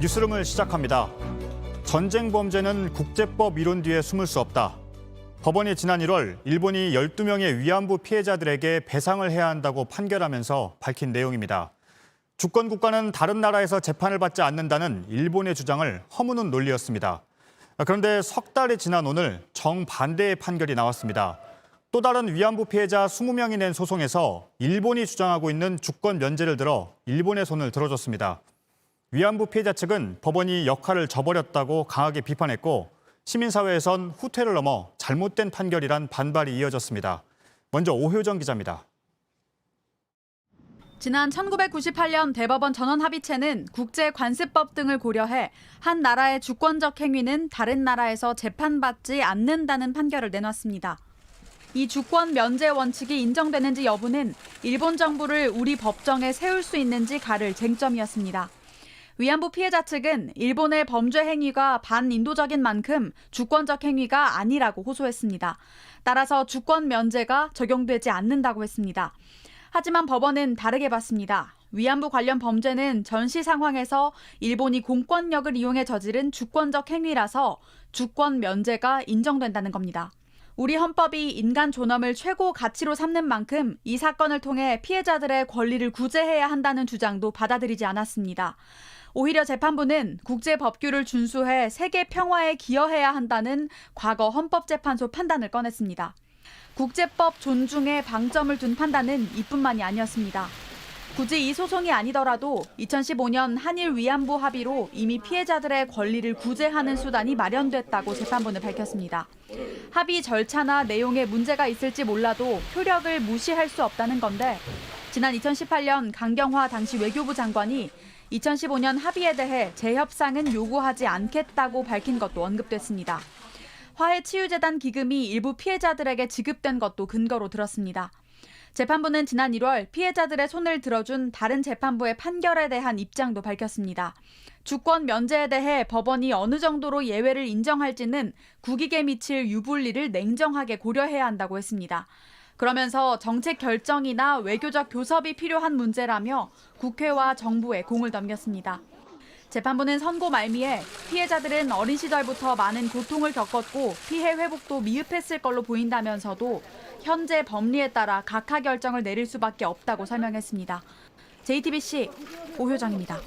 뉴스룸을 시작합니다. 전쟁 범죄는 국제법 이론 뒤에 숨을 수 없다. 법원이 지난 1월 일본이 12명의 위안부 피해자들에게 배상을 해야 한다고 판결하면서 밝힌 내용입니다. 주권 국가는 다른 나라에서 재판을 받지 않는다는 일본의 주장을 허무는 논리였습니다. 그런데 석 달이 지난 오늘 정반대의 판결이 나왔습니다. 또 다른 위안부 피해자 20명이 낸 소송에서 일본이 주장하고 있는 주권 면제를 들어 일본의 손을 들어줬습니다. 위안부 피해자 측은 법원이 역할을 저버렸다고 강하게 비판했고 시민사회에선 후퇴를 넘어 잘못된 판결이란 반발이 이어졌습니다. 먼저 오효정 기자입니다. 지난 1998년 대법원 전원합의체는 국제관습법 등을 고려해 한 나라의 주권적 행위는 다른 나라에서 재판받지 않는다는 판결을 내놨습니다. 이 주권 면제 원칙이 인정되는지 여부는 일본 정부를 우리 법정에 세울 수 있는지 가를 쟁점이었습니다. 위안부 피해자 측은 일본의 범죄 행위가 반인도적인 만큼 주권적 행위가 아니라고 호소했습니다. 따라서 주권 면제가 적용되지 않는다고 했습니다. 하지만 법원은 다르게 봤습니다. 위안부 관련 범죄는 전시 상황에서 일본이 공권력을 이용해 저지른 주권적 행위라서 주권 면제가 인정된다는 겁니다. 우리 헌법이 인간 존엄을 최고 가치로 삼는 만큼 이 사건을 통해 피해자들의 권리를 구제해야 한다는 주장도 받아들이지 않았습니다. 오히려 재판부는 국제법규를 준수해 세계 평화에 기여해야 한다는 과거 헌법재판소 판단을 꺼냈습니다. 국제법 존중에 방점을 둔 판단은 이뿐만이 아니었습니다. 굳이 이 소송이 아니더라도 2015년 한일 위안부 합의로 이미 피해자들의 권리를 구제하는 수단이 마련됐다고 재판부는 밝혔습니다. 합의 절차나 내용에 문제가 있을지 몰라도 효력을 무시할 수 없다는 건데 지난 2018년 강경화 당시 외교부 장관이 2015년 합의에 대해 재협상은 요구하지 않겠다고 밝힌 것도 언급됐습니다. 화해치유재단 기금이 일부 피해자들에게 지급된 것도 근거로 들었습니다. 재판부는 지난 1월 피해자들의 손을 들어준 다른 재판부의 판결에 대한 입장도 밝혔습니다. 주권 면제에 대해 법원이 어느 정도로 예외를 인정할지는 국익에 미칠 유불리를 냉정하게 고려해야 한다고 했습니다. 그러면서 정책 결정이나 외교적 교섭이 필요한 문제라며 국회와 정부에 공을 넘겼습니다. 재판부는 선고 말미에 피해자들은 어린 시절부터 많은 고통을 겪었고 피해 회복도 미흡했을 걸로 보인다면서도 현재 법리에 따라 각하 결정을 내릴 수밖에 없다고 설명했습니다. JTBC 오효정입니다.